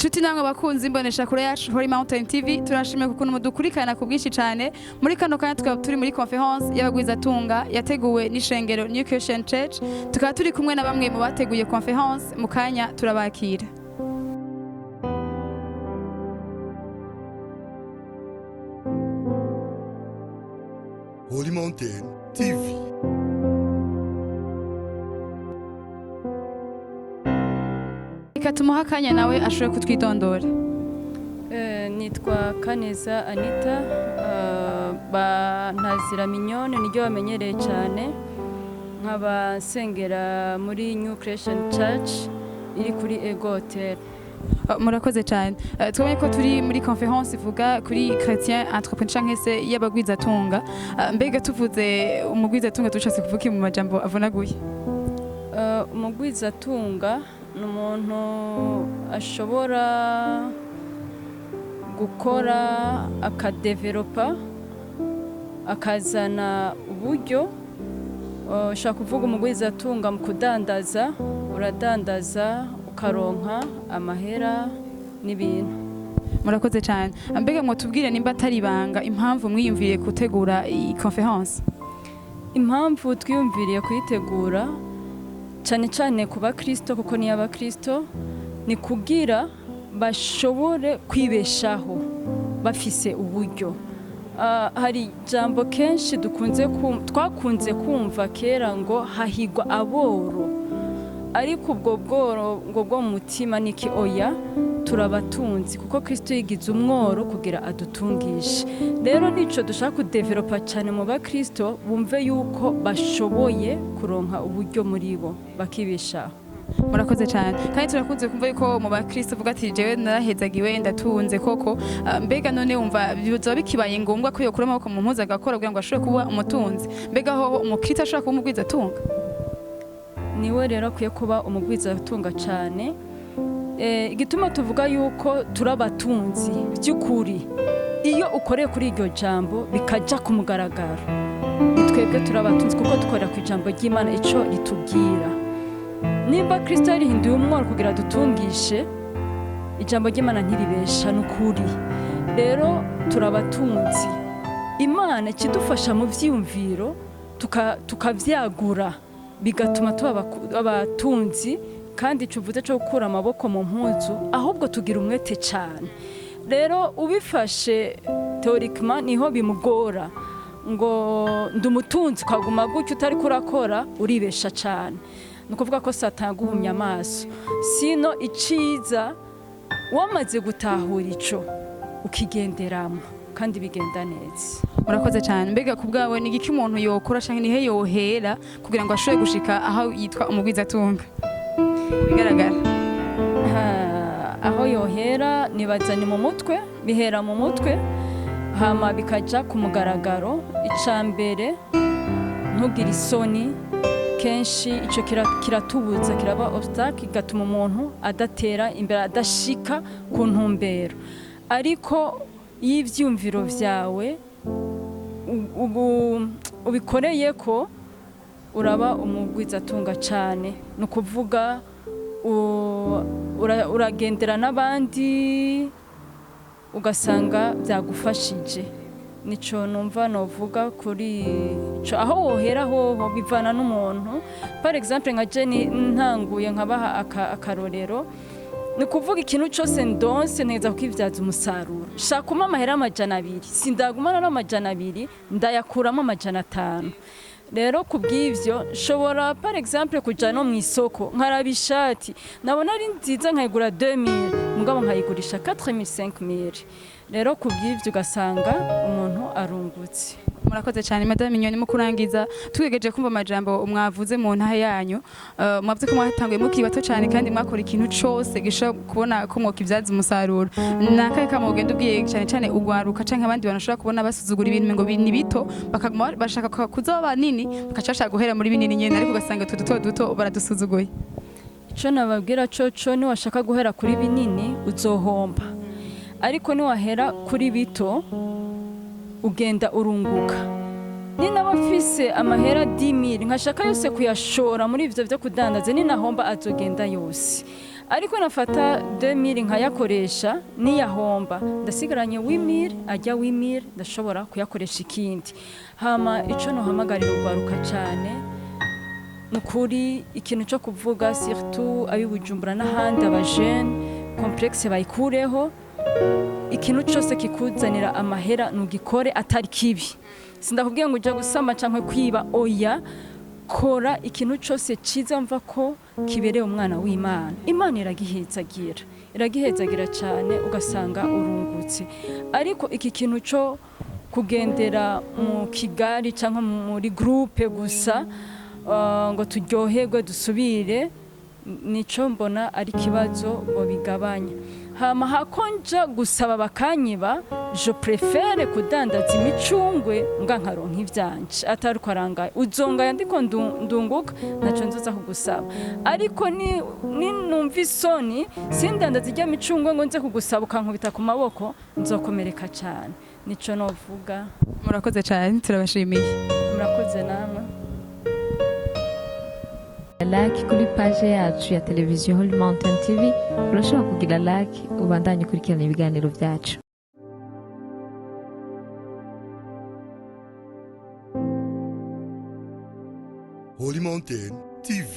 Inshuti namwe bakunzi imbonesha kure yacu Holy Mountain TV turashimiye kukuntu mudukurikirana ku bwinshi cyane muri kano kanya tukaba turi muri conference y'abagwizatunga yateguwe n'ishengero New Christian Church tukaba turi kumwe na bamwe mu bateguye conference mu kanya turabakira. Holy Mountain TV. Tumuha akanya nawe ashobora kutwitondora. Nitwa Kaneza Anita, ntazira minyone niryo bamenyereye cyane, nkaba nsengera muri New Christian Church iri kuri Ego Hotel. Murakoze cyane. Twabonye ko turi muri conference ivuga kuri chrétien entrepreneur cyangwa se y'abagwizatunga. Mbega tuvuze umugwizatunga dushatse kuvuga mu majambo avunaguye. Umugwizatunga ni umuntu ashobora gukora akadevelopa akazana uburyo ushaka kuvuga umugwizatunga mu kudandaza uradandaza ukaronka amahera n'ibintu. Murakoze cyane. Mbega mwotubwire nimba atari ibanga impamvu mwiyumviriye gutegura iyi conference? Impamvu twiyumviriye kuyitegura cyane cyane ku bakristo kuko ni abakristo ni kugira bashobore kwibeshaho bafise uburyo. Hari jambo kenshi twakunze kumva kera ngo hahigwa aboro, ariko ubwo bworo ngo bwo mu mutima niki oya turabatunzi kuko Kristo yigize umworo kugira adutungishe. Rero nico dushaka kudevelopa cyane mu bakristo bumve yuko bashoboye kuronka uburyo muri bo bakibeshaho. Murakoze cyane. Kandi turakunze kumva yuko mu bakristo vuga ati jewe narahezagiwe ndatunze koko. Mbega none umva bizoba bikibaye ngombwa ko yokura amaboko mu mpuza agakora kugira ngo ashobore kuba umutunzi. Mbega ho umukristo ashobora kuba umugwizatunga? Niwe rero akwiye kuba umugwizatunga cyane. Igituma tuvuga yuko turabatunzi by'ukuri iyo ukoreye kuri iryo jambo bikaja ku mugaragaro, twebwe turabatunzi kuko dukorera ku ijambo ry'Imana ico ritubwira. Nimba Kristo yarihinduye umworo kugira dutungishe, ijambo ry'Imana ntiribesha n'ukuri. Rero turabatunzi. Imana kidufasha mu vyiyumviro tukavyagura bigatuma tuba abatunzi, kandi cuvuze cyo gukura amaboko mu mpuzu ahubwo tugira umwete cyane. Rero ubifashe théoriquement niho bimugora ngo ndumutunzi kwaguma gutyo utari kurakora uribesha cyane. Nukuvuga ko Satani guhumya amaso. Sino iciza wamaze gutahura ico ukigenderamo kandi bigenda neza. Murakoze cyane. Mbega ku bwawe ni giki umuntu yokora canke nihe yohera kugira ngo ashobore gushika aho yitwa umugwizatunga? Bigaragara aho yohera nibazani mu mutwe, bihera mu mutwe hama bikaja ku mugaragaro. Icambere ntugira isoni, kenshi ico kiratubuza kiraba obstacle gatuma umuntu adatera imbere adashika ku ntumbero. Ariko y'ivyumviro vyawe ubikoreye ko uraba umugwizatunga cyane. Nukuvuga uragendera n'abandi ugasanga byagufashije. Nico numva novuga kuri ico. Aho wohera ho bivana n'umuntu. Par exemple nka Jenny ntanguye nkabaha akarorero, ni kuvuga ikintu cyose ndonse neza kwivyaza umusaruro. Shaka kuma amahera 200, sindagumana n'200 ndayakuramo 500. Rero kubw'ivyo nshobora par exemple kuja no mu isoko nkaraba ishati nabona ari nziza nkayigura 2000 mugabo nkayigurisha 4000 5000. Rero kubw'ivyo ugasanga umuntu arungutse. Murakoze cyane Madame Minyoni mu kurangiza twigeje kumva amajambo umwavuze mu ntahe yanyu. Mwavuze ko mwatanguye mukiri bato cyane kandi mwakora ikintu cyose gisho kubona ko mwokivyaza umusaruro. Nakaye kamugenda ubwiye cyane cyane ugwaruka canke abandi banashobora kubona basuzugura ibintu ngo ni bito bakaguma bashaka kuzoba banini bakacashaka guhera muri binini nyene, ariko ugasanga duto baradusuzuguye. Ico nababwira coco ni washaka guhera kuri binini uzohomba, ariko ni wahera kuri bito ugenda urunguka. Ni nabafise amahera 10,000 nkashaka yose kuyashora muri ivyo byo kudandaza, ni nahomba azogenda yose. ariko nafata 2000 nkayakoresha niyahomba ndasigaranye 8000 ajya 8000 ndashobora kuyakoresha ikindi. Hama ico no hamagarira urwaruka cyane nukuri ikintu cyo kuvuga surtout abi Bujumbura n'ahandi abajene complexe bayikureho, ikintu cyose kikuzanira amahera nugikore atari kibi. Sindakubwiye ngo ujya gusama canke kwiba, oya, kora ikintu cyose ciza mva ko kibereye umwana w'Imana. Imana iragihezagira cyane ugasanga urungutse. Ariko iki kintu cyo kugendera mu Kigali canke muri groupe gusa ngo turyoherwe dusubire, nico mbona ari kibazo bo bigabanya. Hama hakonja gusaba bakanyiba, je préfère kudandaza imicungwe mbwa nkaronka ivyanje atari kwarangaye uzonga yandiko ndunguka naco nzoza kugusaba. Ariko ni numva isoni sindandaza ijya micungwe ngo nze kugusaba ukankubita ku maboko, nzokomereka cyane. Nico novuga. Murakoze cyane, turabashimiye. Murakoze namwe. Like kuri page yacu ya televiziyo Holy Mountain TV, urashobora kugira like ubandanye kurikirana ibiganiro byacu. Holy Mountain TV.